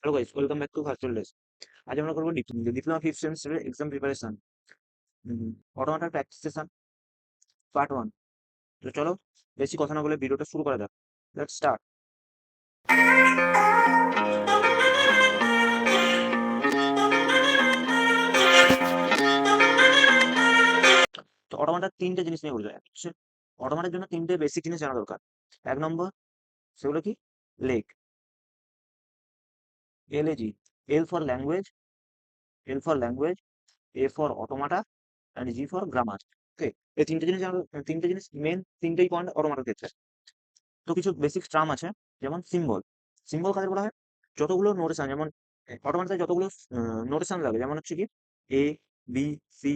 Hello guys, welcome back to virtual desk. আজ আমরা করবো ডিপ্লোমা ফিফথ সেমিস্টারের এক্সাম প্রিপারেশন, অটোমাটার প্র্যাকটিস সেশন পার্ট 1। তো চলো, বেশি কথা না বলে ভিডিওটা শুরু করা যাক। Let's start. তো অটোমাটার তিনটে জিনিস নিয়ে বলবো। এক হচ্ছে অটোমাটার জন্য তিনটে বেসিক জিনিস জানা দরকার। এক নম্বর, সেগুলো কি? Lag, LAG, L for language, A for automata and G for grammar. Okay, এই তিনটে জিনিস মেন, তিনটেই পয়েন্ট অটোমাটার ক্ষেত্রে। তো কিছু বেসিক টার্ম আছে, যেমন সিম্বল। সিম্বল কাদের বলা হয়? যতগুলো নোটেশন, যেমন অটোমেটিক যতগুলো নোটেশন লাগে, যেমন হচ্ছে কি এ, বি, সি,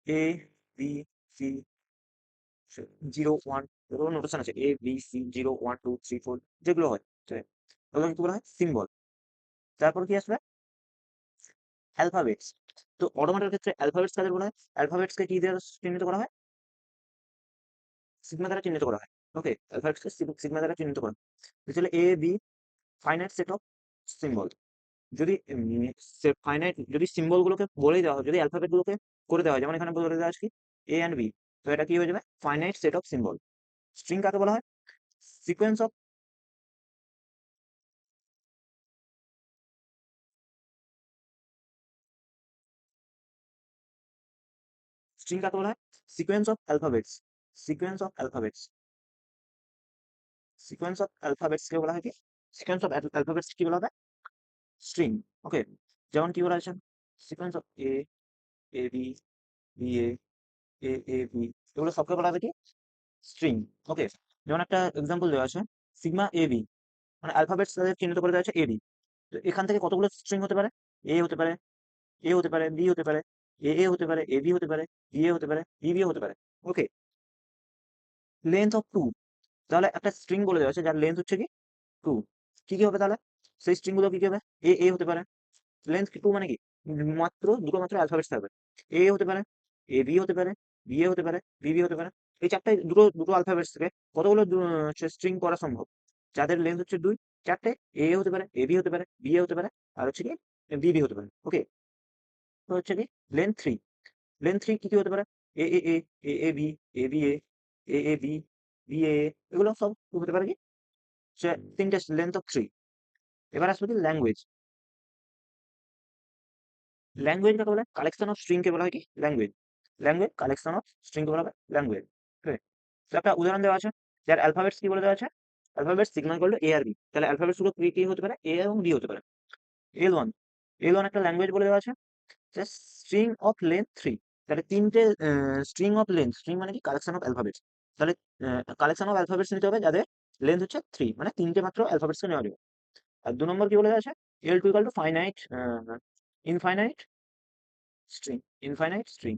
এ, বি, সি, 0 1, যতগুলো নোটেশন আছে ABC 0 1 2 3 4, যেগুলো হয় ওগুলো কি বলা হয়? সিম্বল। তারপর কি আসবে? অ্যালফাবেটস। তো অটোমেটের ক্ষেত্রে অ্যালফাবেটস কাদের বলা হয়? অ্যালফাবেটস কে কি দিয়ে চিহ্নিত করা হয়? সিগমা দ্বারা চিহ্নিত করা হয়। ওকে, অ্যালফাবেটস কে সিগমা দ্বারা চিহ্নিত করা হয়। তাহলে A B finite set of symbol. যদি ফাইনাইট, যদি সিম্বল গুলোকে বলেই দেওয়া হয়, যদি অ্যালফাবেট গুলোকে করে দেওয়া হয়, যেমন এখানে বলে দেওয়া আছে কি A and B, তো এটা কি হয়ে যাবে? Finite set of symbol. String কাকে বলা হয়? সিকোয়েন্স অফ, স্ট্রিং কাকে বলা হয়? Sequence of alphabets. Sequence of alphabets, sequence of alphabets কে বলা হয় কি? সিকোয়েন্স অফ অ্যালফাবেটস কি বলা হবে? স্ট্রিং। ওকে, যেমন কি বলা আছে? Sequence of A, B A, A, A, B, এগুলো সবকে বলা হবে কি? স্ট্রিং। ওকে, যেমন একটা এক্সাম্পল দেওয়া আছে, সিগমা AB, মানে অ্যালফাবেটস তাদের চিহ্নিত করে দেওয়া আছে AB। তো এখান থেকে কতগুলো স্ট্রিং হতে পারে? এ হতে পারে, এ হতে পারে, বি হতে পারে, এ হতে পারে, এবি হতে পারে, বিএ হতে পারে, বিবিও হতে পারে। ওকে, লেন্থ অফ 2, তাহলে একটা স্ট্রিং বলে দেওয়া আছে যার লেন্থ হচ্ছে কি 2। কি কি হবে তাহলে? সেই স্ট্রিং গুলো কি কি হবে? এ হতে পারে, লেন্থ 2 মানে কি? মাত্র দুটো মাত্র অ্যালফাবেটস থাকবে। এ হতে পারে, এ বি হতে পারে, বিএ হতে পারে, বিবি হতে পারে। এই চারটে দুটো দুটো অ্যালফাবেটস থেকে কতগুলো স্ট্রিং করা সম্ভব? যাদের লেন্থ হচ্ছে 2, চারটে। এ হতে পারে, এ বি হতে পারে, বিএ হতে পারে, আর হচ্ছে কি বিবি হতে পারে। ওকে, তো হচ্ছে কি লেন্থ 3। লেন্থ 3 কি কি হতে পারে? এ A A, A A B, A B A, A B, B এ, এগুলো সব হতে পারে কি? সে তিনটে লেন্থ অফ 3। এবার আসবে কি ল্যাঙ্গুয়েজ। ল্যাঙ্গুয়েজ কাকে বলে? কালেকশন অফ স্ট্রিং কে বলা হয় কি language. Language collection of string কে বলা হয় ল্যাঙ্গুয়েজ। ঠিক আছে, তো একটা উদাহরণ দেওয়া আছে, যার অ্যালফাবেটস কি বলে দেওয়া আছে? অ্যালফাবেটস সিগন্যাল করলো A আর B, তাহলে অ্যালফাবেটস গুলো কি কি হতে পারে? এ এবং বি হতে পারে। L1, L1 একটা ল্যাঙ্গুয়েজ বলে দেওয়া আছে, স্ট্রিং অফ লেন্থ 3। তাহলে তিনটে স্ট্রিং অফ লেন্থ, স্ট্রিং মানে কি কালেকশন অফ অ্যালফাবেটস। তাহলে কালেকশন অফ অ্যালফাবেটস নিতে হবে যাদের লেন্থ হচ্ছে 3, মানে তিনটে মাত্র অ্যালফাবেটস কে নেওয়া যাবে। আর 2 নম্বর কি বলে দেওয়া আছে? L2 equal to finite, infinite string, infinite string.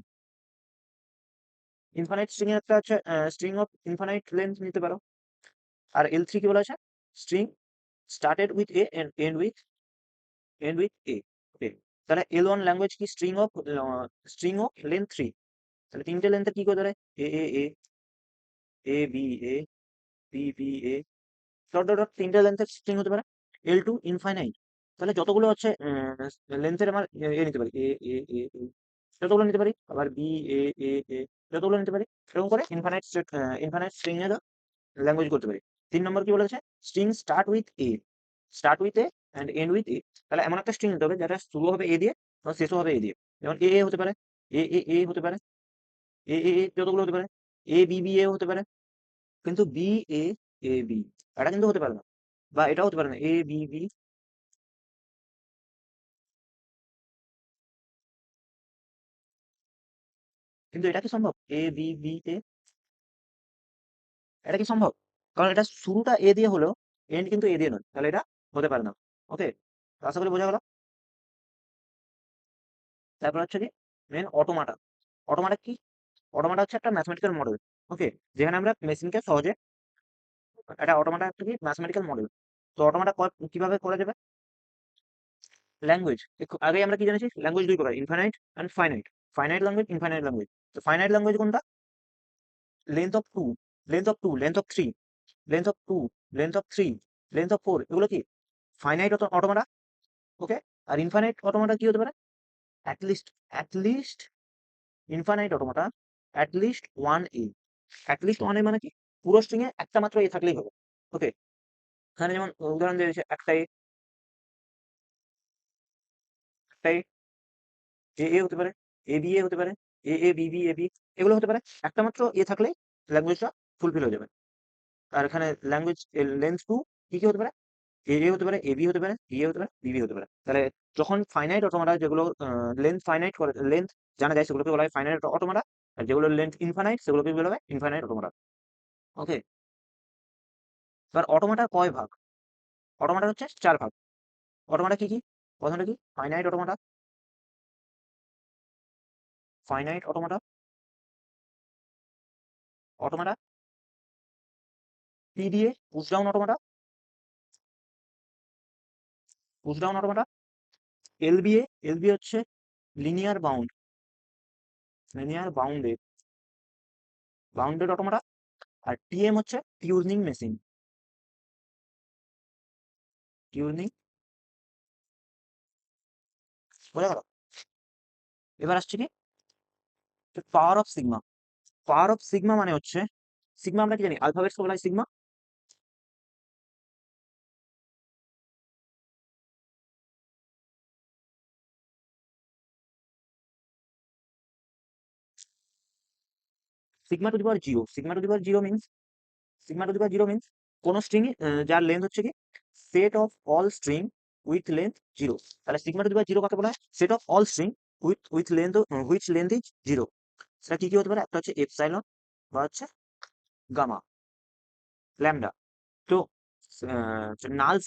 Infinite string এর একটা হচ্ছে স্ট্রিং অফ ইনফাইনাইট লেন্থ নিতে পারো। আর L3 কি বলা আছে? String started with A and end with A. Okay, তাহলে L1 ল্যাঙ্গুয়েজ কি? String of length 3। তাহলে তিনটে লেন্থের কি করে দাঁড়ায়? A A A, A B A, B B A, dot dot dot, তিনটে লেন্থের স্ট্রিং হতে পারে। L2 ইনফাইনাইট, তাহলে যতগুলো হচ্ছে লেন্থের আমার নিতে পারি, এ যতগুলো নিতে পারি, আবার বি এ, যতগুলো নিতে পারি, এরকম করে ইনফাইনাইট স্ট্রিং এর ল্যাঙ্গুয়েজ করতে পারি। 3 নম্বর কি বলেছে? String start with A and end with A. তাহলে এমন একটা স্ট্রিং নিতে হবে যেটা শুরু হবে এ দিয়ে এবং শেষও হবে এ দিয়ে। যেমন এ হতে পারে, এ হতে পারে, এ যতগুলো হতে পারে, এ হতে পারে, কিন্তু বি এ বি এটা কিন্তু হতে পারে না, বা এটাও হতে পারে না এ বি, কিন্তু এটা কি সম্ভব? এ বি এ, এটা কি সম্ভব? কারণ এটা শুরুটা এ দিয়ে হলেও এন্ড কিন্তু এ দিয়ে নয়, তাহলে এটা হতে পারে না। ওকে, আশা করি বোঝা গেল। তারপর হচ্ছে কি মেন অটোমাটা। অটোমাটা কি? অটোমাটা হচ্ছে একটা ম্যাথমেটিক্যাল মডেল। ওকে, যেখানে আমরা মেশিনকে সহজে, এটা অটোমাটা একটা কি ম্যাথমেটিক্যাল মডেল। তো অটোমাটা কিভাবে করা যাবে? ল্যাঙ্গুয়েজ, আগে আমরা কি জানিছি? ল্যাঙ্গুয়েজ দুই প্রকার, infinite and finite. Finite language, infinite language. তো ফাইনাইট ল্যাঙ্গুয়েজ কোনটা? Length of two, length of 3। Length of two, length of three, length of four, এগুলো কি ফাইনাইট অটোমাটা। ওকে, আর ইনফাইনাইট অটোমাটা কি হতে পারে? অ্যাটলিস্ট ইনফাইনাইট অটোমাটা অ্যাটলিস্ট ওয়ান এ। অ্যাটলিস্ট ওয়ান এ মানে কি? পুরো স্ট্রিং এ একটা মাত্র এ থাকলেই হবে। ওকে, এখানে যেমন উদাহরণ দিয়েছে একটাই, একটাই এ এ হতে পারে, এ বি এ হতে পারে, এ A B B A B, এগুলো হতে পারে। একটা মাত্র এ থাকলেই ল্যাঙ্গুয়েজটা ফুলফিল হয়ে যাবে। আর এখানে ল্যাঙ্গুয়েজ লেন্থ টু কি কি হতে পারে? এ এ হতে পারে, এ বি হতে পারে, বি এ হতে পারে, বি বি হতে পারে। তাহলে যখন ফাইনাইট অটোমাটা যেগুলো লেন্থ ফাইনাইট করে, লেন্থ জানা যায়, সেগুলোকে বলা হয় ফাইনাইট অটোমাটা। আর যেগুলো লেন্থ ইনফাইনাইট সেগুলোকে বলা হয় ইনফাইনাইট অটোমাটা। ওকে, এবার অটোমাটার কয় ভাগ? অটোমাটা হচ্ছে চার ভাগ। অটোমাটা কি কি? প্রথমটা কি? Finite automata, finite automata, automata PDA, push down automata, push down automata, LBA, LBA হচ্ছে linear bound, linear bounded, bounded automata. আর টিএম হচ্ছে টিউনিং মেশিন, টিউনিং। বোঝা গেল? এবার আসছে কি power of sigma. Power of sigma মানে হচ্ছে, সিগমা আমরা কি জানি? আলফাবেটস বলা হয় sigma. Sigma to the power zero, sigma to the power zero means, sigma to the power zero means কোন স্ট্রিং যার লেন্থ হচ্ছে কি set of all string with length zero. তাহলে sigma to the power zero কাকে বলা হয়? Set of all string with length, which length is zero. সেটা কি কি হতে পারে? একটা হচ্ছে এপসাইলন বা হচ্ছে গামা, ল্যামডা। তো নাল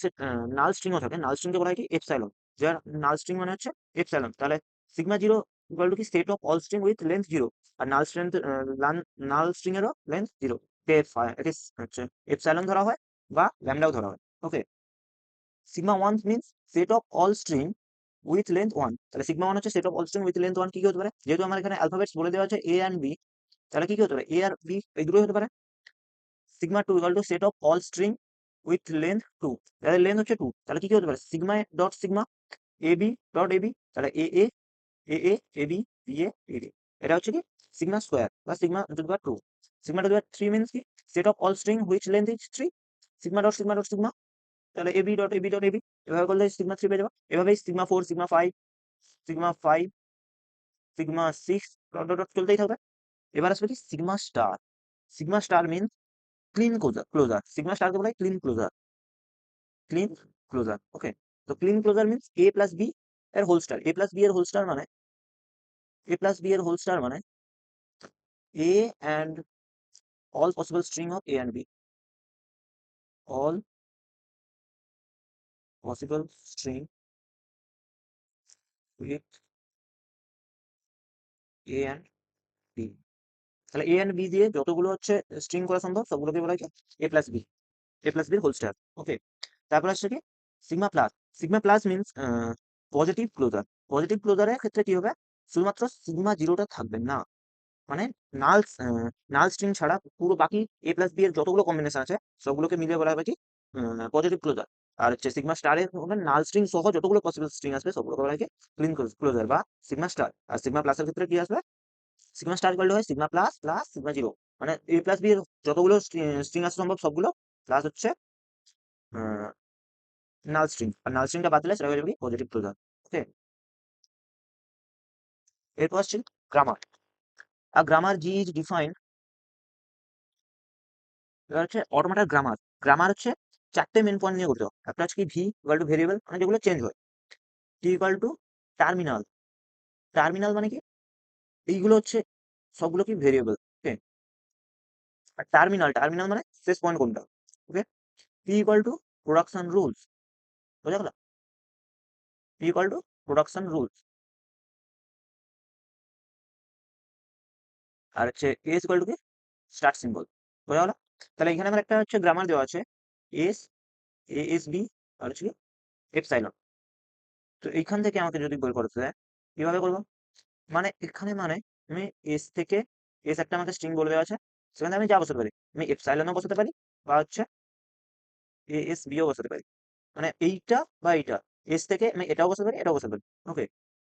নাল স্ট্রিংও থাকে, নাল স্ট্রিংকে বলা হয় কি এপসাইলন। যার নাল স্ট্রিং মানে হচ্ছে এপসাইলন। তাহলে সিগমা জিরো ইকুয়াল টু কি set of all string with length zero. আর নাল স্ট্রিং, নাল স্ট্রিং এরও লেন্থ জিরো। একে হচ্ছে এপসাইলন ধরা হয় বা ল্যামডাও ধরা হয়। Okay, sigma one means set of all string with length one. তাহলে সিগমা ওয়ান হচ্ছে set of all string with length one. কি কি হতে পারে? যেহেতু আমার এখানে অ্যালফাবেটস বলে দেওয়া আছে এ অ্যান্ড বি, তাহলে কি কি হতে পারে? এ আর বি এই দুটোই হতে পারে। Sigma two equal to set of all string with length two. তাহলে লেন্থ হচ্ছে টু, তাহলে কি কি হতে পারে? Sigma dot sigma A B dot A B. তাহলে A A A A A B B A A B. এটা হচ্ছে কি সিগমা স্কোয়ার বা sigma to the power two. Sigma to the power three means কি set of all string which length is three. Sigma dot sigma dot sigma, তাহলে A B dot A B dot A B. এভাবে করলে sigma three পেয়ে যাবো। এভাবেই sigma four, sigma five, sigma five, sigma six dot dot dot চলতেই থাকবে। এবার আসবে কি sigma star. Sigma star means Kleene closure, closure. Sigma স্টারকে বলা হয় Kleene closure, Kleene closure. Okay, তো Kleene closure means A plus B এর whole star. A plus B এর হোল স্টার মানে, এ প্লাস বি এর হোল স্টার মানে A and all possible string of A and B, all possible string with A and B. তাহলে A and B দিয়ে যতগুলো হচ্ছে string করা সম্ভব সবগুলোকে বলা হয় A plus B, A plus বির হোল স্টার। ওকে, তারপর আসছে কি sigma plus. Sigma plus means positive closure. Positive ক্লোজারের ক্ষেত্রে কি হবে? শুধুমাত্র সিগমা জিরোটা থাকবে না, মানে নাল নাল স্ট্রিং ছাড়া পুরো বাকি এ প্লাস বি এর যতগুলো কম্বিনেশন আছে সবগুলোকে মিলিয়ে বলা হবে কি পজিটিভ ক্লোজার। আর হচ্ছে সিগমা স্টারের নাল স্ট্রিং সহ যতগুলো পসিবল স্ট্রিং আসবে সবগুলোকে বলা হয় কি ক্লিন ক্লোজার বা সিগমা স্টার। আর সিগমা প্লাসের ক্ষেত্রে কি আসবে? সিগমা স্টার ইকুয়াল টু হয় sigma plus plus sigma zero, মানে এ প্লাস বি এর যতগুলো স্ট্রিং আসা সম্ভব সবগুলো প্লাস হচ্ছে নাল স্ট্রিং। আর নাল স্ট্রিংটা বাদ দিলে সেটা হয়ে যাবে পজিটিভ ক্লোজার। ওকে, এরপর আসছে গ্রামার। আর গ্রামার জি ইজ ডিফাইন্ড, এবার হচ্ছে অটোমেটার গ্রামার। গ্রামার হচ্ছে চারটে মেন পয়েন্ট নিয়ে গঠিত। একটা হচ্ছে কি ভি ইকুয়াল টু ভেরিয়েবল, মানে যেগুলো চেঞ্জ হয়। T equal to terminal, terminal মানে কি এইগুলো হচ্ছে সবগুলো কি ভেরিয়েবল। ওকে, আর টার্মিনাল, টার্মিনাল মানে শেষ পয়েন্ট কোনটা। Okay, P equal to production rules. বোঝা গেল? P equal to production rules. আর হচ্ছে এস ইকুয়াল টু কি স্টার্ট সিম্বল। বোঝা গেল? তাহলে এখানে আমার একটা হচ্ছে গ্রামার দেওয়া আছে এস, এ এস বি, আর হচ্ছে কি এপসাইলন। তো এইখান থেকে আমাকে যদি বের করতে দেয় কিভাবে করবো? মানে এখানে মানে আমি এস থেকে, এস একটা আমাকে স্ট্রিং বলে দেওয়া আছে, সেখানে আমি যা বসাতে পারি। আমি এপসাইলনও বসাতে পারি বা হচ্ছে এ এস বিও বসাতে পারি, মানে এইটা বা এইটা, এস থেকে আমি এটাও বসাতে পারি, এটাও বসাতে পারি। ওকে,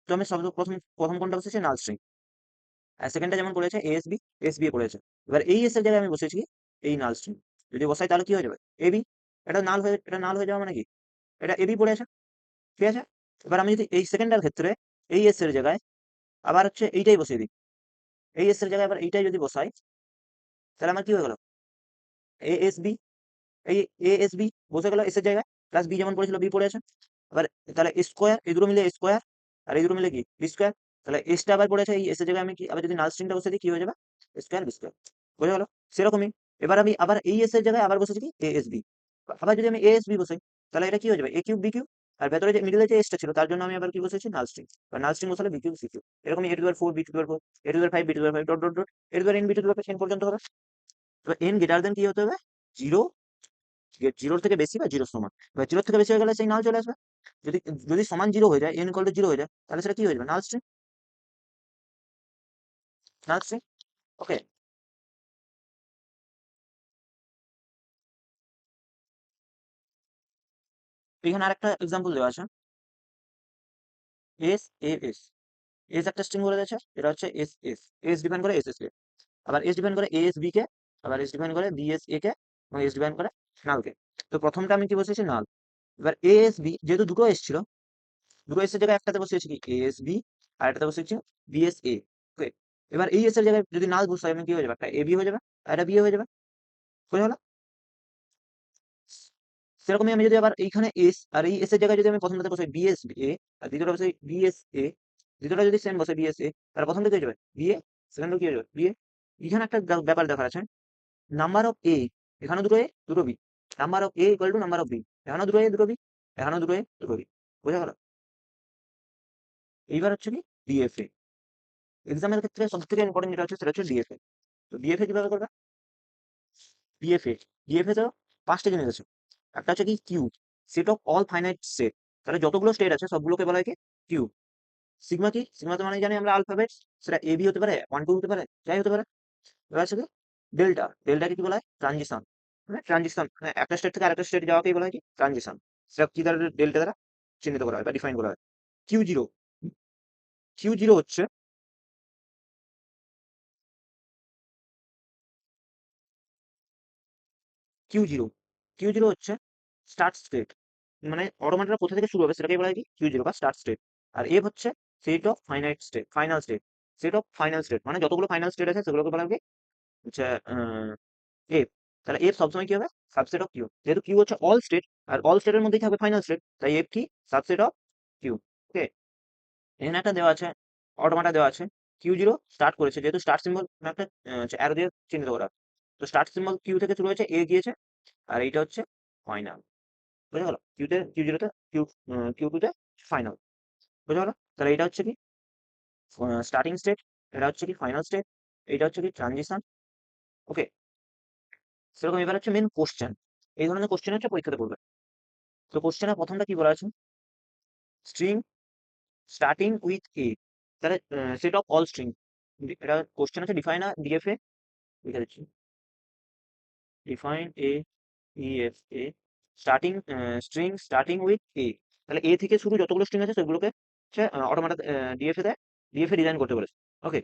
তো আমি সব প্রথম প্রথম কোনটা বসেছি, নাল স্ট্রিং। আর সেকেন্ডটা যেমন পড়েছে এএসবি, এস বি এ পড়েছে। এবার এই এস এর জায়গায় আমি বসেছি এই নাল স্ট্রিং। যদি বসাই তাহলে কি হয়ে যাবে, এবি। এটা নাল হয়ে যাওয়া মানে কি, এটা এবি পড়ে আছে, ঠিক আছে। এবার আমি যদি এই সেকেন্ডটার ক্ষেত্রে এই এস এর জায়গায় আবার হচ্ছে এইটাই বসিয়ে দিই, এই এস এর জায়গায় আবার এইটাই যদি বসাই, তাহলে আমার কি হয়ে গেল, এ এস বি। এই এ এস বি বসে গেল এস এর জায়গায়, প্লাস বি যেমন পড়েছিল বি পড়ে আছে। এবার তাহলে স্কোয়ার, এই দুটো মিলে স্কোয়ার, আর এই দুটো মিলে কি বি স্কোয়ার। তাহলে এসটা আবার পড়েছে এই এস এর জায়গায়, আমি কি আবার যদি নাল স্ট্রিংটা বসে দিই কি হয়ে যাবে, স্কোয়ার বি স্কোয়ার। বোঝা গেল। সেরকমই এবার আমি আবার এই এস এর জায়গায় আবার বসেছি কি এ এস বি। আবার যদি আমি এ এস বি বসাই, তাহলে এটা কি হয়ে যাবে, এ কিউব বি কিউব। আর ভেতরে যে মিডলে যে এসটা ছিল তার জন্য আমি আবার কি বসেছি, নাল স্ট্রিং। বা নাল স্ট্রিং বসালে বি কিউব সি কিউব, এরকম A to the four B to the four, A to the five B to the five, dot dot dot, A to the N B to the N পর্যন্ত হবে। তো N greater than কি হতে হবে, zero. জিরোর থেকে বেশি বা জিরোর সমান। এবার জিরোর থেকে বেশি হয়ে গেলে সেই নাল চলে আসবে। যদি যদি সমান জিরো হয়ে যায়, এন ইকুয়াল টু জিরো হয়ে যায়, তাহলে সেটা কি হয়ে যাবে, নাল স্ট্রিং। Null string. ওকে, এখানে আরেকটা এক্সাম্পল দেওয়া আছে, এস এ এস। এস একটা স্ট্রিং বলে দিয়েছে, এটা হচ্ছে এস এস। এস ডিপেন্ড করে এস এস কে, আবার এস ডিপেন্ড করে এ এস বি কে, আবার এস ডিপেন্ড করে বি এস এ কে, এবং এস ডিপেন্ড করে নাল কে। তো প্রথমটা আমি কি বসেছি, নাল। এবার এ এস বি যেহেতু দুটো এস ছিল, দুটো এস এর জায়গায় একটাতে বসিয়েছি কি এ এস বি, আর একটাতে বসিয়েছি বি এস এ। ওকে, এবার এই এস এর জায়গায় যদি নাল বসাই আমি কি হয়ে যাবে, একটা এ বি হয়ে যাবে, আর একটা বি হয়ে যাবে। বুঝা গেল। সেরকমই আমি যদি আবার এইখানে এস, আর এই এস এর জায়গায় যদি আমি প্রথমটাতে বসাই বি এস এ, আর দ্বিতীয়টা বসাই বি এস এ, দ্বিতীয়টা যদি সেম বসে বি এস এ, তাহলে প্রথমটা কি হয়ে যাবে বি এ, সেকেন্ডটা কি হয়ে যাবে বি এ। এখানে একটা ব্যাপার দেখার আছে, নাম্বার অফ এ, এখানে দুটো এ দুটো B, number of A equal to number of B, এখানে দুটো এ দুটো বি, এখানে দুটো এ দুটো বি। বোঝা গেল। এইবার হচ্ছে কি ডিএফএ, এক্সামের ক্ষেত্রে সব থেকে ইম্পর্টেন্ট যেটা হচ্ছে সেটা হচ্ছে ডিএফএ। তো ডিএফএ কিভাবে করবে, ডিএফএ, ডিএফএ তো পাঁচটা জিনিস আছে। একটা হচ্ছে কি Q, set of all finite state. তাহলে যতগুলো স্টেট আছে সবগুলোকে বলা হয় কি কিউ। সিগমা কি, সিগমা তো মানে জানি আমরা আলফাবেট, সেটা এ বি হতে পারে, ওয়ান টু হতে পারে, যাই হতে পারে। এবার আছে কি ডেল্টা, ডেল্টাকে কি বলা হয়, ট্রানজিশন। মানে ট্রানজিশন মানে একটা স্টেট থেকে আরেকটা স্টেট যাওয়াকেই বলা হয় কি ট্রানজিশন। সেটা কি দ্বারা, ডেল্টা দ্বারা চিহ্নিত করা হয় বা ডিফাইন করা হয়। কিউ জিরো, কিউ জিরো হচ্ছে, কিউ জিরো, কিউ জিরো হচ্ছে স্টার্ট স্টেট। মানে অটোমেটিকটা কোথা থেকে শুরু হবে সেটাকে বলা হয় কি কিউ জিরো বা স্টার্ট স্টেট। আর এফ হচ্ছে set of finite state, final state. Set of final state মানে যতগুলো ফাইনাল স্টেট আছে সেগুলোকে বলা হবে কি, হচ্ছে এফ। তাহলে এফ সবসময় কি হবে, সাবসেট অফ কিউ। যেহেতু কিউ হচ্ছে অল স্টেট, আর অল স্টেটের মধ্যেই থাকবে ফাইনাল স্টেট, তাই এফ কি সাবসেট অফ কিউ। ওকে, এখানে একটা দেওয়া আছে, অটোমাটা দেওয়া আছে, কিউ জিরো স্টার্ট করেছে, যেহেতু স্টার্ট সিম্বল একটা অ্যারো দিয়ে চিহ্নিত করা। তো স্টার্ট সিম্বল কিউ থেকে শুরু হয়েছে, এ গিয়েছে, আর এইটা হচ্ছে ফাইনাল। বোঝা গেল, কিউতে কিউ জিরোতে কিউ, কিউ টুতে ফাইনাল। বোঝা গেল। তাহলে এটা হচ্ছে কি স্টার্টিং স্টেট, এটা হচ্ছে কি ফাইনাল স্টেট, এটা হচ্ছে কি ট্রানজিশন। ওকে, সেরকম এবার হচ্ছে মেন কোশ্চেন। এই ধরনের কোশ্চেন হচ্ছে পরীক্ষাতে পড়বে। তো কোশ্চেনের প্রথমটা কি বলা আছে, স্ট্রিং স্টার্টিং উইথ এ, তাহলে সেট অফ অল স্ট্রিং। এটা কোশ্চেন আছে, ডিফাইন আ ডিএফএ, লিখে দিচ্ছি, define a EF A, starting string starting with A. তাহলে এ থেকে শুরু যতগুলো স্ট্রিং আছে সেগুলোকে হচ্ছে অটোমেটিক ডিএফএ দেয়, ডিএফএ ডিজাইন করতে বলেছে। ওকে,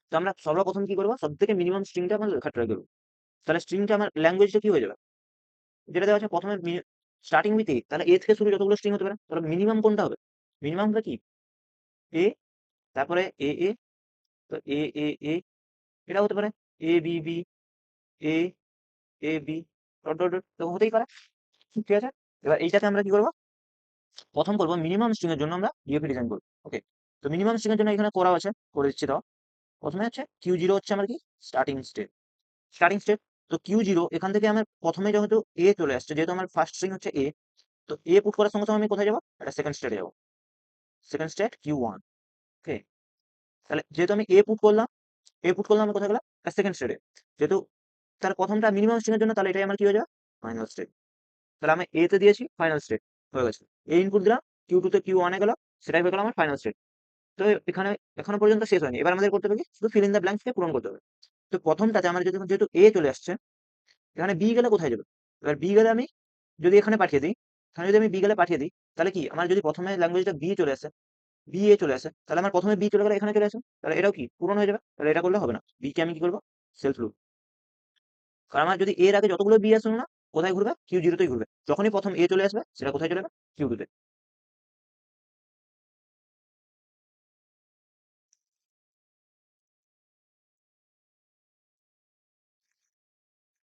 তো আমরা সর্বপ্রথম কি করবো, সব থেকে মিনিমাম স্ট্রিংটা আমরা লেখা ট্রাই করবো। তাহলে স্ট্রিংটা আমার ল্যাঙ্গুয়েজটা কি হয়ে যাবে, যেটা দেওয়া আছে প্রথমে স্টার্টিং উইথ এ, তাহলে এ থেকে শুরু যতগুলো স্ট্রিং হতে পারে, তাহলে মিনিমাম কোনটা হবে, মিনিমাম হবে কি এ, তারপরে এ এ, তো এ এ এ, এটা হতে পারে এ B B, A A B, dot dot dot, তো হতেই পারে। ঠিক আছে, এবার এইটাতে আমরা কি করবো, প্রথম করবো মিনিমাম স্ট্রিং এর জন্য আমরা ডিএফএ ডিজাইন করবো। ওকে, তো মিনিমাম স্ট্রিং এর জন্য এখানে করা আছে, করে দিচ্ছি। তো প্রথমে হচ্ছে কিউ জিরো হচ্ছে আমার কি স্টার্টিং স্টেট, স্টার্টিং স্টেট। তো কিউ জিরো এখান থেকে আমার প্রথমে যেহেতু এ চলে আসছে, যেহেতু আমার ফার্স্ট স্ট্রিং হচ্ছে এ, তো এ পুট করার সঙ্গে সঙ্গে আমি কোথায় যাবো, একটা সেকেন্ড স্টেটে যাবো, সেকেন্ড স্টেট কিউ ওয়ান। ওকে, তাহলে যেহেতু আমি এ পুট করলাম, এ পুট করলাম আমি কোথায় গেলাম, একটা সেকেন্ড স্টেটে। যেহেতু তার প্রথমটা মিনিমাম স্ট্রিং এর জন্য, তাহলে এটাই আমার কি হয়ে যাবে, ফাইনাল স্টেট। তাহলে আমি এ তে দিয়েছি, ফাইনাল স্টেট হয়ে গেছে। এ ইনপুট দিলাম, কিউ টু তে কিউ ওয়ানে গেল, সেটাই হয়ে গেল আমার ফাইনাল স্টেট। তো এখানে এখনো পর্যন্ত শেষ হয়নি, এবার আমাদের করতে হবে কি শুধু ফিল ইন দ্য ব্ল্যাঙ্কস কে পূরণ করতে হবে। তো প্রথমটাতে আমার যদি যেহেতু এ চলে আসছে, এখানে বি গেলে কোথায় যাবে, এবার বি গেলে আমি যদি এখানে পাঠিয়ে দিই, এখানে যদি আমি বি গেলে পাঠিয়ে দিই, তাহলে কি আমার যদি প্রথমে ল্যাঙ্গুয়েজটা বি চলে আসে, বি এ চলে আসে, তাহলে আমার প্রথমে বি চলে গেলে এখানে চলে আসে, তাহলে এটাও কি পূরণ হয়ে যাবে। তাহলে এটা করলে হবে না, বি কে আমি কি করবো, সেলফ লুপ। কারণ আমার যদি এর আগে যতগুলো বি আসবে না, কোথায় ঘুরবে, কিউ জিরোতেই ঘুরবে। যখনই প্রথম এ চলে আসবে, সেটা কোথায় চলে যাবে, কিউ টুতে।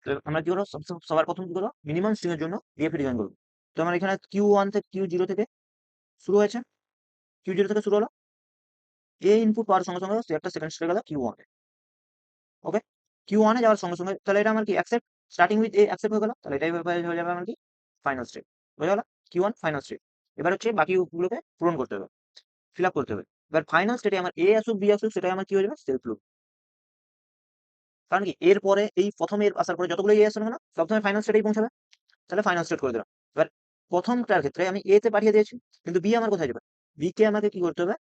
তো আমরা কি করবো, সবার প্রথম কি করবো, মিনিমাম স্ট্রিং এর জন্য ডিএফ ডিজাইন করবো। তো আমার এখানে কিউ ওয়ান থেকে কিউ জিরো থেকে শুরু হয়েছে, কিউ জিরো থেকে শুরু হলো, এ ইনপুট পাওয়ার সঙ্গে সঙ্গে সে একটা সেকেন্ড স্টেপ গেল কিউ ওয়ানে। ওকে, কিউ ওয়ানে যাওয়ার সঙ্গে সঙ্গে তাহলে এটা আমার কি accept, starting with A accept হয়ে গেল, তাহলে এটাই হয়ে যাবে আমার কি ফাইনাল স্টেপ। বোঝা গেল, কিউ ওয়ান ফাইনাল স্টেপ। এবার হচ্ছে বাকিগুলোকে পূরণ করতে হবে, ফিল আপ করতে হবে। এবার ফাইনাল স্টেটে আমার এ আসুক বি আসুক, সেটাই আমার কি হয়ে যাবে, সেলফ লুপ। কারণ কি এর পরে এই প্রথম এর আসার পরে যতগুলো এ আসবে না সবসময় ফাইনাল স্টেটেই পৌঁছাবে, তাহলে ফাইনাল স্টেট করে দিলাম। এবার প্রথমটার ক্ষেত্রে আমি এ তে পাঠিয়ে দিয়েছি, কিন্তু বি আমার কোথায় যাবে, বি কে আমাকে কি করতে হবে,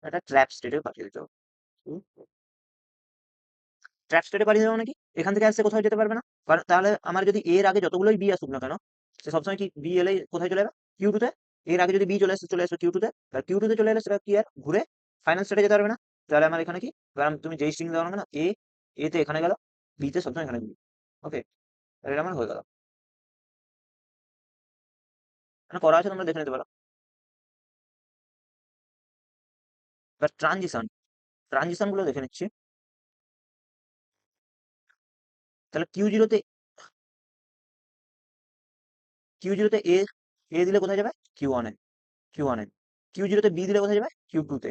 একটা ট্র্যাপ স্টেটে পাঠিয়ে দিতে হবে। ট্র্যাপ স্টেটে পাঠিয়ে দেবো নাকি, এখান থেকে আসছে কোথাও যেতে পারবে না। কারণ তাহলে আমার যদি এর আগে যতগুলোই বি আসুক না কেন, সে সবসময় কি বি এলে কোথায় চলে যাবে, কিউ টুতে। এর আগে যদি বি চলে আসবে কিউ টুতে, তাহলে কিউ টুতে চলে এলে সেটা কি আর ঘুরে ফাইনাল স্টেটে যেতে পারবে না। তাহলে আমার এখানে কি, কারণ তুমি যেই স্ট্রিং দাও না কেন, এ তে এখানে গেল, বি তে সবসময় এখানে বি। ওকে, এটা আমার হয়ে গেল, মানে করা আছে, তোমরা দেখে নিতে পারো। এবার ট্রানজিশন, ট্রানজিশন গুলো দেখে নিচ্ছি। তাহলে কিউ জিরোতে এ, এ দিলে কোথায় যাবে, কিউ ওয়ানে, কিউ ওয়ানে। কিউ জিরোতে বি দিলে কোথায় যাবে, কিউ টুতে।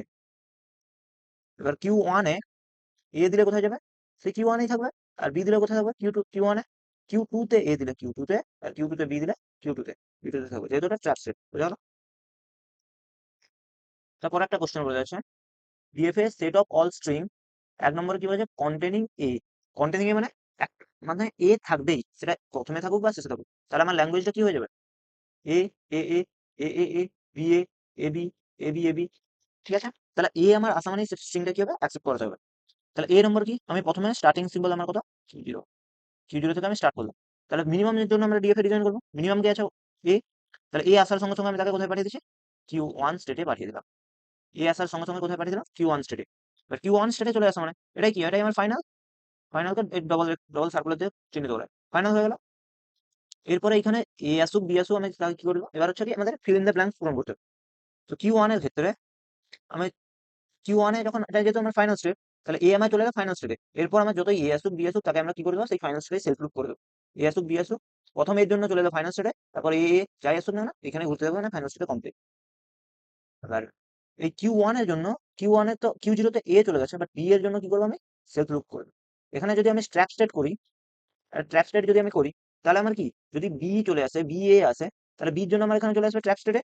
এবার কিউ ওয়ানে এ দিলে কোথায় যাবে, সে কিউ ওয়ানেই থাকবে। আর বি দিলে কোথায় থাকবে, কিউ ওয়ানে। কিউ টুতে এ দিলে কিউ টুতে, আর কিউ টুতে বি দিলে কিউ টুতে, বি টুতে থাকবে, যেহেতু এটা চার সেট। বুঝা গেল। তারপর একটা কোশ্চেন বলে যাচ্ছে, DFA set of all string, এক নম্বরে কি বলেছে, কন্টেনিং এ। কন্টেনিং এ মানে মানে এ থাকবেই, সেটা প্রথমে থাকুক বা শেষে থাকুক। তাহলে আমার ল্যাঙ্গুয়েজটা কি হয়ে যাবে, এ A A A A A B A B A B A B. ঠিক আছে, তাহলে এ আমার আসা মানে স্ট্রিংটা কি হবে, অ্যাকসেপ্ট করা যাবে। তাহলে এ নম্বর কি, আমি প্রথমে স্টার্টিং সিম্বল আমার কত, কিউ জিরো, কিউ জিরো থেকে আমি স্টার্ট করলাম। তাহলে মিনিমামের জন্য আমরা ডিএফ এ ডিজাইন করবো, মিনিমাম কি আছে, এ। তাহলে এ আসার সঙ্গে সঙ্গে আমি তাকে কোথায় পাঠিয়ে দিচ্ছি, কিউ ওয়ান স্টেটে পাঠিয়ে দিলাম। এ আসার সঙ্গে সঙ্গে কোথায় পাঠিয়ে দিলাম, কিউ ওয়ান স্টেটে। এবার কিউ ওয়ান স্টেটে চলে আসা মানে এটাই কি, এটাই আমার ফাইনাল। ফাইনালকে ডবল ডবল সার্কুলার দিয়ে চিহ্নিত করে ফাইনাল হয়ে গেল। এরপরে এখানে এ আসুক বি আসুক, আমি তাকে কি করবো, এবার হচ্ছে কি আমাদের ফিল ইন দ্য ব্ল্যাঙ্কস পূরণ করতে হবে। তো কিউ ওয়ান এর ক্ষেত্রে আমি কিউ ওয়ানে যখন এটা যেহেতু আমার ফাইনাল স্টেট, তাহলে এ আমার চলে গেল ফাইনাল স্টেটে। এরপর আমার যত এ আসুক বি আসুক, তাকে আমরা কি করে দেবো, সেই ফাইনাল স্টেটে সেলফ লুপ করে দেবো। এ আসুক বি আসুক, প্রথম এর জন্য চলে গেলো ফাইনাল স্টেটে, তারপর যাই আসুক না না এখানে ঘুরতে যাবে না, ফাইনাল স্টেটে কমপ্লিট। এবার এই কিউ ওয়ান এর জন্য, কিউ ওয়ানে তো কিউ জিরোতে এ চলে গেছে, বাট বি এর জন্য কি করবো, আমি সেলফ লুপ করবো। এখানে যদি আমি ট্র্যাপ স্টেট করি, ট্র্যাপ স্টেট যদি আমি করি, তাহলে আমার কি, যদি বি চলে আসে, বি এ আসে, তাহলে বির জন্য আমার এখানে চলে আসবে ট্র্যাপ স্টেটে।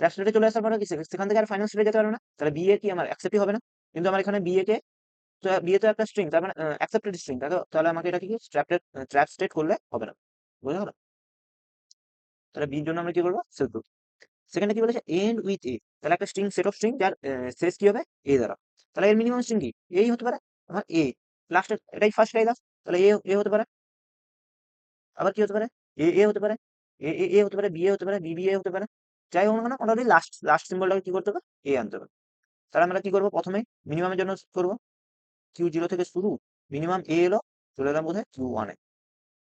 ট্র্যাপ স্টেটে চলে আসার পরে কি সেখান থেকে আর ফাইনাল স্টেটে যেতে পারবে না, তাহলে বি এ কি আমার অ্যাকসেপ্টই হবে না। কিন্তু আমার এখানে বি এ কে, তো বিয়ে তো একটা স্ট্রিং, তার মানে অ্যাকসেপ্টেড স্ট্রিং, তাহলে আমাকে এটা কি ট্র্যাপ স্টেট করলে হবে না। বোঝা গেল, তাহলে বির জন্য আমরা কি করবো, সেলফ লুপ। সেখানে কি বলেছে, এন্ড উইথ এ, তাহলে একটা স্ট্রিং, সেট অফ স্ট্রিং যার শেষ কি হবে, এ দ্বারা। তাহলে এর মিনিমাম স্ট্রিং কি, এই হতে পারে আমার এ, লাস্টের এটাই ফার্স্ট এটাই লাস্ট, তাহলে এ হতে পারে। আবার কি হতে পারে, এ হতে পারে, এ হতে পারে, বি এ হতে পারে, বি এ হতে পারে। যাই হোক না কেন, অলরেডি লাস্ট লাস্ট সিম্বলটাকে কি করতে হবে, এ আনতে হবে। তাহলে আমরা কি করবো, প্রথমে মিনিমামের জন্য করবো, কিউ জিরো থেকে শুরু, মিনিমাম এ এলো, চলে এলাম কোথায়, কিউ ওয়ানে।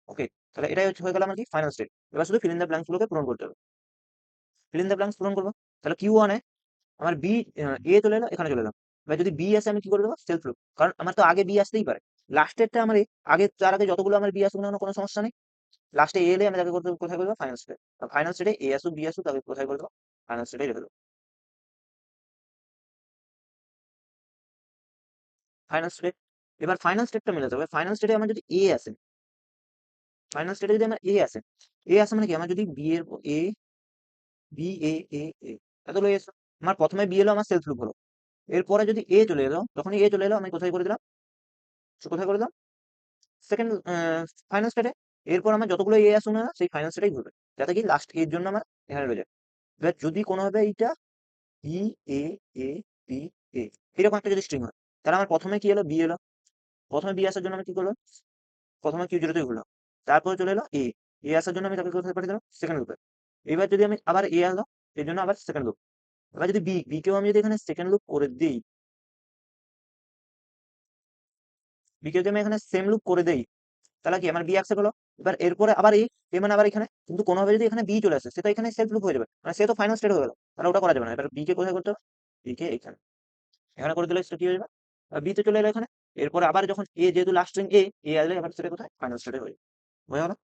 ওকে, তাহলে এটাই হচ্ছে হয়ে গেল আমার কি ফাইনাল স্টেট। এবার শুধু ফিল ইন দ্য ব্ল্যাঙ্কস গুলোকে পূরণ করতে হবে। ফিল ইন দ্য ব্ল্যাঙ্কস পূরণ করবো, তাহলে কিউ ওয়ানে আমার বি, এ চলে এলো, এখানে চলে এলাম। এবার যদি বি আসে, আমি কি করে দেবো, সেলফ লুপ। কারণ আমার তো আগে বি আসতেই পারে, লাস্টেরটা আমার আগে, তার আগে যতগুলো আমার বি আসুক না কেন, কোনো সমস্যা নেই। লাস্টে এ এলে আমি তাকে কোথায় করে দেবো, ফাইনাল স্টেট। ফাইনাল স্টেটে এ আসুক বি আসুক, তাকে কোথায় করে দেবো, ফাইনাল স্টেটে রেখে দেবো। ফাইনাল স্টেট, এবার ফাইনাল স্টেটটা মেলাতে হবে। ফাইনাল স্টেটে আমার যদি এ আসে, ফাইনাল স্টেটে যদি আমার এ আসে মানে কি, আমার যদি বি এর এ, বি এ এ এ এতগুলো এসে, আমার প্রথমে বি এলো, আমার সেলফ লুপ হলো। এরপরে যদি এ চলে এলো, যখনই এ চলে এলো, আমি কোথায় করে দিলাম, কোথায় করে দিলাম, সেকেন্ড ফাইনাল স্টেটে। এরপর আমার যতগুলো এ আসুন না সেই ফাইনাল স্টেটেই ঘুরবে, যাতে কি লাস্ট এর জন্য আমার এখানে রয়ে যায়। এবার যদি কোনোভাবে এইটা বি এ এ বি এ এরকম একটা যদি স্ট্রিং হয়, তাহলে আমার প্রথমে কি এলো, বি এলো। প্রথমে বি আসার জন্য আমি কি করলাম, প্রথমে কিউ জিরোতে ঘুরলাম, তারপরে চলে এলো এ, এ আসার জন্য আমি তাকে কোথায় পাঠিয়ে দিলাম, সেকেন্ড লুপে। এবার যদি আমি আবার এ আনলো, এর জন্য আবার সেকেন্ড লুপ। এবার যদি বি কেও আমি যদি এখানে সেকেন্ড লুপ করে দিই, বি কে যদি আমি এখানে সেম লুপ করে দেই, তাহলে কি আমার বি অ্যাকসেপ্ট হলো। এবার এরপরে আবার এ মানে আবার এখানে, কিন্তু কোনোভাবে যদি এখানে বি চলে আসে, সে তো এখানে সেলফ লুপ হয়ে যাবে, মানে সে তো ফাইনাল স্টেট হয়ে গেল, তাহলে ওটা করা যাবে না। এবার বি কে কোথায় করতে হবে, বি কে এখানে, এখানে করে দিলে সেটা কি হয়ে যাবে, বি তে চলে এলো এখানে। এরপরে আবার যখন এ, যেহেতু লাস্ট স্ট্রিং এ আসলে এবার সেটা কোথায়, ফাইনাল স্টেটে হয়ে যাবে। বোঝা গেল?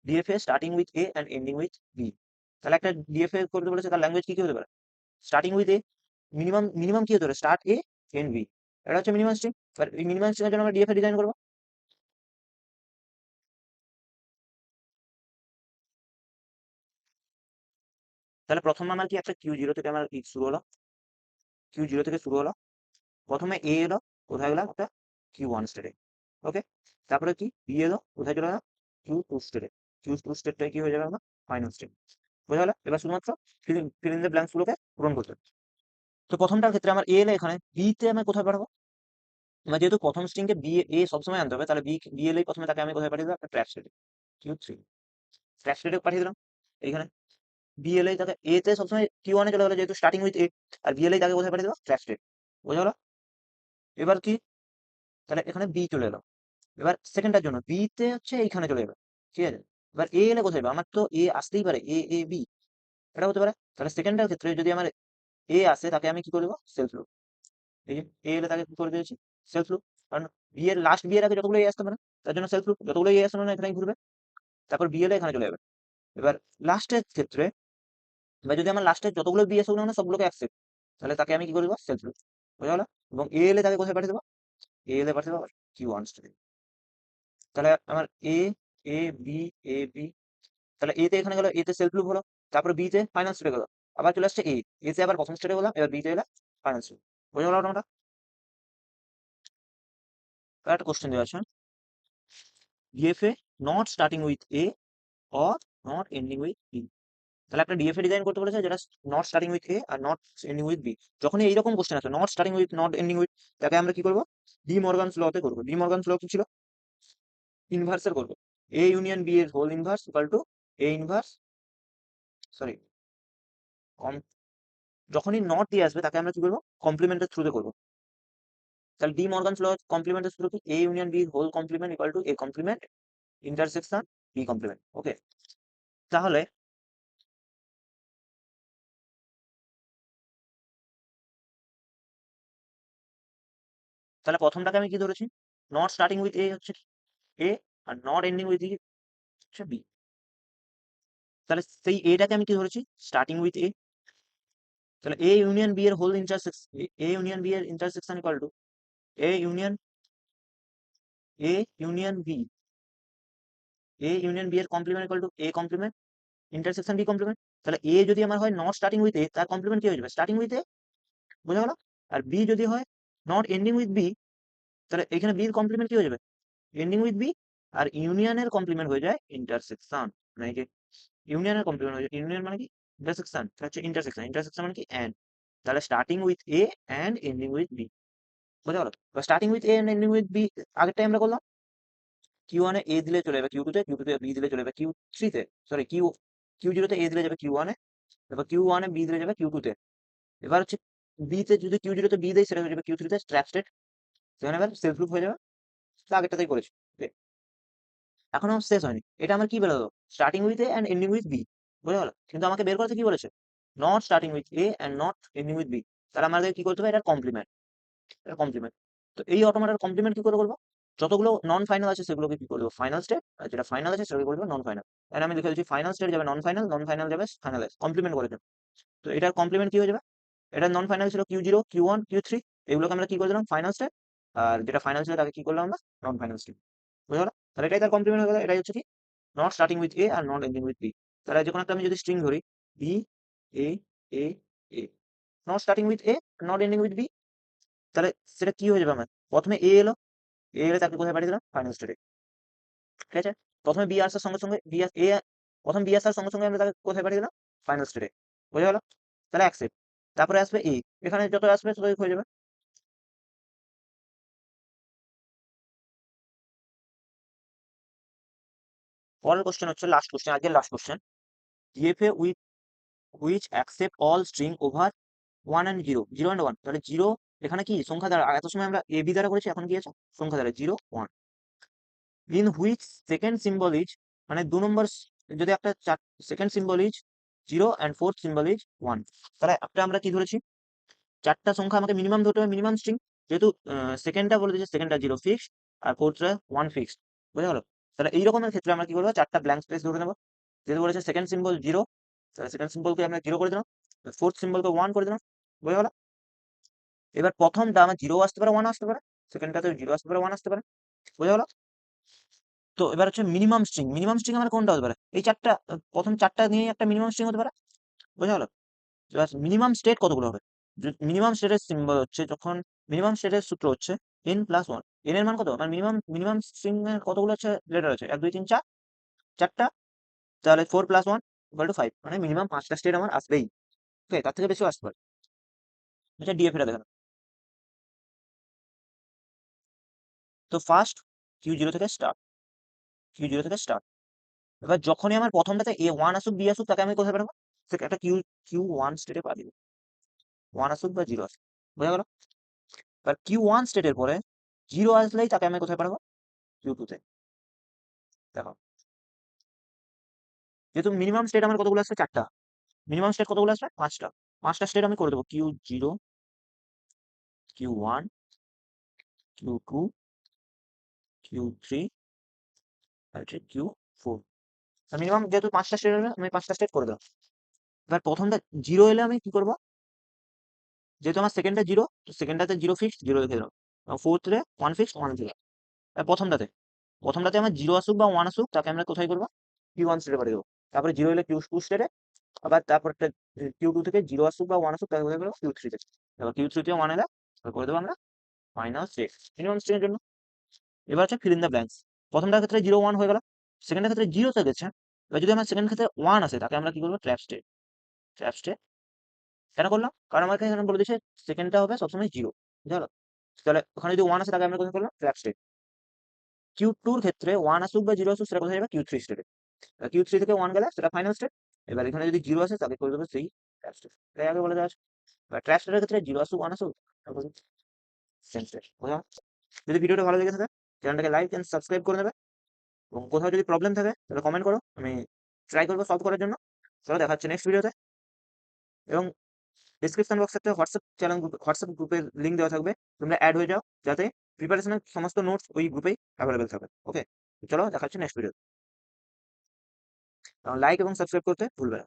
DFA starting with A and ending with B. তাহলে একটা ডিএফএ করতে বলেছে, তার ল্যাঙ্গুয়েজ কি কি হতে পারে, starting with A, minimum minimum কি হতে পারে, স্টার্ট এ এন্ড বি, এটা হচ্ছে মিনিমাম স্ট্রিং। এবার এই মিনিমাম স্ট্রিং এর জন্য আমরা ডিএফএ ডিজাইন করবো। তাহলে প্রথম আমার কি একটা কিউ জিরো থেকে আমার শুরু হলো, কিউ জিরো থেকে শুরু হলো। প্রথমে এ এলো, কোথায় গেলাম, একটা কিউ ওয়ান স্টেটে। ওকে, তারপরে কি বি এলো, কোথায় চলে গেলাম, কিউ টু স্টেটে। কিউ টু স্টেটটা কি হয়ে যাবে আমার, ফাইনাল স্টেট। বোঝা গেল? এবার শুধুমাত্র ফিল ইন দ্য ব্ল্যাঙ্কস গুলোকে পূরণ করতে হবে। তো প্রথমটার ক্ষেত্রে আমার এ এলে এখানে, বি তে আমি কোথায় পাঠাবো, আমার যেহেতু প্রথম স্ট্রিং কে বি এ সবসময় আনতে হবে, তাহলে বি এলেই প্রথমে তাকে আমি কোথায় পাঠিয়ে দেবো, একটা ট্র্যাপ স্টেটে, কিউ থ্রি ট্র্যাপ স্টেটে পাঠিয়ে দিলাম এইখানে। বি এলেই তাকে এ তে সবসময় কিউ ওয়ানে চলে গেলো, যেহেতু স্টার্টিং উইথ এ, আর বি এলেই তাকে কোথায় পাঠিয়ে দেবো, ট্র্যাপ স্টেট। বোঝা গেল? এবার কি, তাহলে এখানে বি চলে এলো। এবার সেকেন্ডটার জন্য বি তে হচ্ছে এইখানে চলে যাবে, ঠিক আছে। এবার এ এলে কোথায় যাবে, আমার তো এ আসতেই পারে, এ এ বি, এটা হতে পারে। তাহলে সেকেন্ডটার ক্ষেত্রে যদি আমার এ আসে, তাকে আমি কি করবো, সেলফ লুপ। এই যে এ এলে তাকে কি করে দিয়েছি, সেলফ লুপ। কারণ বি এর লাস্ট বি এর আগে যতগুলো এ আসতে পারে, তার জন্য সেলফ লুপ, যতগুলো এ আসতে না এখানে ঘুরবে। তারপর বি এলে এখানে চলে যাবে। এবার লাস্টের ক্ষেত্রে, এবার যদি আমার লাস্টে যতগুলো বি আসে না সবগুলোকে অ্যাকসেপ্ট, তাহলে তাকে আমি কি করে দেবো, সেলফ লুপ। বোঝা গেলো? এবং এ এলে তাকে কোথায় পাঠিয়ে দেবো, এ এলে পাঠিয়ে দেবো কিউ ওয়ান স্টেটে। তাহলে আমার এ এ বি এ বি, তাহলে এ তে এখানে গেল, এ তে সেলফ লুপ হলো। তারপরে বি তে ফাইনাল স্টেটে গেল, আবার চলে আসছে এ তে আবার প্রথম স্টেটে গেলাম, এবার বি তে এলাম ফাইনাল স্টেট। বোঝা গেল তোমরা? একটা কোশ্চেন দেওয়া আছে, DFA not starting with A or not ending with B. তাহলে একটা ডিএফএ ডিজাইন করতে বলেছে যেটা নট স্টার্টিং উইথ এ আর নট এন্ডিং উইথ বি। যখনই এইরকম কোশ্চেন আছে, not starting with, not ending with, তাকে আমরা কি করবো, ডি মর্গানস লতে করবো। ডি মর্গানস ল কি ছিল, ইনভার্সের করবো। এ ইউনিয়ন বি এর whole inverse equal to A inverse, sorry, যখনই নট দিয়ে আসবে তাকে আমরা কি করবো, কমপ্লিমেন্টের থ্রুতে করবো। তাহলে ডি মর্গানস ল কমপ্লিমেন্টের থ্রু কি, A union B whole complement equal to A complement intersection B complement. Okay, তাহলে তাহলে প্রথমটাকে আমি কি ধরেছি, নট স্টার্টিং উইথ এ হচ্ছে এ, আর নট এন্ডিং উইথ হচ্ছে বি। তাহলে সেই এটাকে আমি কি ধরেছি, স্টার্টিং উইথ এ। তাহলে এ ইউনিয়ন বি এর whole intersection, A union B এর intersection equal to A union, A union B, A union B এর complement equal to A complement intersection B complement. তাহলে এ যদি আমার হয় not starting with এ, তার complement কি হয়ে যাবে, স্টার্টিং উইথ এ। বোঝা গেল? আর বি যদি হয় নট এন্ডিং উইথ বি, তাহলে এখানে বির কমপ্লিমেন্ট কি হয়ে যাবে, এন্ডিং উইথ বি। আর ইউনিয়নের কমপ্লিমেন্ট হয়ে যায় ইন্টারসেকশন, মানে এই যে ইউনিয়নের কমপ্লিমেন্ট হয়ে যায়, ইউনিয়ন মানে কি, ইন্টারসেকশন, হচ্ছে ইন্টারসেকশন, ইন্টারসেকশন মানে কি, এন্ড। তাহলে starting with A and ending with B. বোঝা গেল? Starting with A end ending with B, আগেরটাই আমরা করলাম, কিউ ওয়ানে এ দিলে চলে যাবে কিউ টু তে, কিউ টু তে বি দিলে চলে যাবে কিউ থ্রি তে, সরি কিউ কিউ জিরো তে এ দিলে যাবে কিউ ওয়ানে, এবার কিউ ওয়ানে বি দিলে যাবে কিউ টু তে। এবার হচ্ছে বি তে যদি কিউ জিরো তে বি দেয়, সেটা হয়ে যাবে কিউ থ্রি তে ট্র্যাপ স্টেট, সেখানে এবার সেলফ লুপ হয়ে যাবে। তো আগেরটাতেই করেছি। এখনো শেষ হয়নি, এটা আমার কি বেরোলো, starting with A and ending with B. বুঝে গেল? কিন্তু আমাকে বের করতে কি বলেছে, not starting with A and not ending with B. তাহলে আমাদের কি করতে হবে, এটা কমপ্লিমেন্ট, এটা কমপ্লিমেন্ট। তো এই অটোমেটার কমপ্লিমেন্ট কি করে করবো, যতগুলো নন ফাইনাল আছে সেগুলোকে কি করবো, ফাইনাল স্টেট, আর যেটা ফাইনাল আছে সেটাকে করবো নন ফাইনাল। তাহলে আমি লিখে দিচ্ছি, ফাইনাল স্টেট যাবে নন ফাইনাল, নন ফাইনাল যাবে ফাইনাল, কমপ্লিমেন্ট করে দেবো। তো এটার কমপ্লিমেন্ট কি হয়ে যাবে, এটা নন ফাইনাল ছিল Q zero Q one Q three, এগুলোকে আমরা কি করে দিলাম, ফাইনাল স্টেট। আর যেটা ফাইনাল ছিল তাকে কি করলাম আমরা, নন ফাইনাল স্টেট। বুঝা গেল? তাহলে এটাই তার কমপ্লিমেন্ট হয়ে গেল। এটাই হচ্ছে কি, নট স্টার্টিং উইথ এ আর নট এন্ডিং উইথ বি। তাহলে যে কোনো একটা আমি যদি স্ট্রিং ধরি, B A A A, not starting with A, not ending with B, তাহলে সেটা কি হয়ে যাবে, আমার প্রথমে এ এলো, এ এলে তাকে কোথায় পাঠিয়ে দিলাম, ফাইনাল স্টেটে। ঠিক আছে, প্রথমে বি আসার সঙ্গে সঙ্গে বি এ, প্রথম বি আসার সঙ্গে সঙ্গে আমরা তাকে কোথায় পাঠিয়ে দিলাম, ফাইনাল স্টেটে। বোঝা গেল? তাহলে অ্যাকসেপ্ট। তারপরে আসবে এ, এখানে যত আসবে ততই হয়ে যাবে। পরের কোশ্চেন হচ্ছে লাস্ট কোশ্চেন, আজকের last question. DFA with which accept all string over 1 and 0, 0 and 1, তাহলে 0 এখানে কি সংখ্যা দ্বারা, এত সময় আমরা এ বি দ্বারা করেছি, এখন কি আছে সংখ্যা দ্বারা 0 1। In which second symbol is, মানে 2 নম্বর যদি একটা second symbol is 0 and fourth symbol is 1, তাহলে একটা আমরা কি ধরেছি, চারটা সংখ্যা আমাকে মিনিমাম ধরতে হবে, মিনিমাম স্ট্রিং, যেহেতু সেকেন্ডটা বলে দিয়েছে সেকেন্ডটা 0 ফিক্সড আর ফোর্থটা 1 ফিক্সড, বুঝা গেল। তাহলে এই রকমের ক্ষেত্রে আমরা কি করবো, চারটা ব্ল্যাঙ্ক স্পেস ধরে নেবো। যেহেতু বলেছে সেকেন্ড সিম্বল 0, তাহলে সেকেন্ড সিম্বলকে আমরা 0 করে দিলাম, ফোর্থ সিম্বলকে 1 করে দিলাম, বুঝা গেল। এবার প্রথমটা আমার 0 আসতে পারে 1 আসতে পারে, সেকেন্ডটাতে 0 আসতে পারে 1 আসতে পারে, বুঝা গেল। তো এবার হচ্ছে মিনিমাম স্ট্রিং, মিনিমাম স্ট্রিং আমার কোনটা হতে পারে, এই চারটা, প্রথম চারটা নিয়ে একটা মিনিমাম স্ট্রিং হতে পারে, বোঝা গেল। মিনিমাম স্টেট কতগুলো হবে, মিনিমাম স্টেটের সিম্বল হচ্ছে, যখন মিনিমাম স্টেটের সূত্র হচ্ছে n+1, n এর মান কত, মানে মিনিমাম মিনিমাম স্ট্রিং এর কতগুলো হচ্ছে লেটার আছে, 1 2 3 4, চারটা, তাহলে 4+1 = 5, মানে মিনিমাম 5টা স্টেট আমার আসবেই, ওকে, তার থেকে বেশিও আসতে পারে। আচ্ছা ডিএফ এটা দেখেন, তো ফার্স্ট কিউ জিরো থেকে স্টার্ট। এবার যখনই আমার প্রথমটাতে A1 আসুক বি আসুক, তাকে আমি কোথায় পাঠাবো, একটা কিউ ওয়ান স্টেটে পাঠিয়ে দেবো, 1 আসুক বা 0 আসুক, বোঝা গেল। এবার কিউ1 স্টেটের পরে 0 আসলেই তাকে আমি কোথায় পাঠাবো, কিউ2তে। দেখো, যেহেতু মিনিমাম স্টেট আমার কতগুলো আসছে, চারটা, মিনিমাম স্টেট কতগুলো আসবে, পাঁচটা, পাঁচটা স্টেট আমি করে দেবো, কিউ0, কিউ1, কিউ2, কিউ3, আর হচ্ছে কিউ4। মিনিমাম যেহেতু 5টা স্টেট হবে, আমি 5টা স্টেট করে দিলাম। এবার প্রথমটা 0 এলে আমি কি করবো, যেহেতু আমার সেকেন্ডটা 0, তো সেকেন্ডটাতে 0 ফিক্সড 0 লিখে দিলাম, ফোর্থে 1 ফিক্সড 1 দিলাম। প্রথমটাতে আমার 0 আসুক বা 1 আসুক, তাকে আমরা কোথায় করবো, কিউ1 স্টেটে পাঠিয়ে দেবো। তারপরে 0 এলে কিউ2 স্টেটে, আবার তারপরটা কিউ2 থেকে 0 আসুক বা 1 আসুক, তাকে কোথায় করবো, কিউ3তে। এবার কিউ3 তে 1 এলে তাহলে করে দেবো আমরা -6 মিনিমাম স্ট্রিং এর জন্য। এবার হচ্ছে ফিল ইন দ্য ব্ল্যাঙ্কস, প্রথমটার ক্ষেত্রে 0 1 হয়ে গেল, সেকেন্ডের ক্ষেত্রে 0 তে গেছে। এবার যদি আমার সেকেন্ড ক্ষেত্রে 1 আসে, তাকে আমরা কি করবো, ট্র্যাপ স্টেট। কেন করলাম, কারণ আমাকে এখানে বলে দিয়েছে সেকেন্ডটা হবে সবসময় 0, বুঝা গেল। তাহলে ওখানে যদি 1 আসে, তাকে আমরা কোথায় করলাম, ট্র্যাপ স্টেট। কিউ2 এর ক্ষেত্রে 1 আসুক বা 0 আসুক, সেটা কোথায় যাবে, কিউ3 স্টেটে। কিউ3 থেকে 1 গেলে সেটা ফাইনাল স্টেট। এবার এখানে যদি 0 আসে, তাকে করে দেবো সেই ট্র্যাপ স্টেট, এটাই আগে বলে দেওয়া আছে। এবার ট্র্যাপ স্টেটের ক্ষেত্রে 0 আসুক 1 আসুক, সেম স্টেট, বুঝা গেল? যদি ভিডিওটা ভালো লেগে থাকে, চ্যানেলটাকে লাইক এন্ড সাবস্ক্রাইব করে নেবে, এবং কোথাও যদি প্রবলেম থাকে তাহলে কমেন্ট করো, আমি ট্রাই করবো সলভ করার জন্য। চলো দেখা হচ্ছে নেক্সট ভিডিওতে। এবং ডিসক্রিপশন বক্সে একটা হোয়াটসঅ্যাপ গ্রুপের লিঙ্ক দেওয়া থাকবে, তোমরা অ্যাড হয়ে যাও, যাতে প্রিপারেশনের সমস্ত নোটস ওই গ্রুপেই অ্যাভেলেবেল থাকে, ওকে। চলো দেখা হচ্ছে নেক্সট ভিডিও, লাইক এবং সাবস্ক্রাইব করতে ভুলবে না।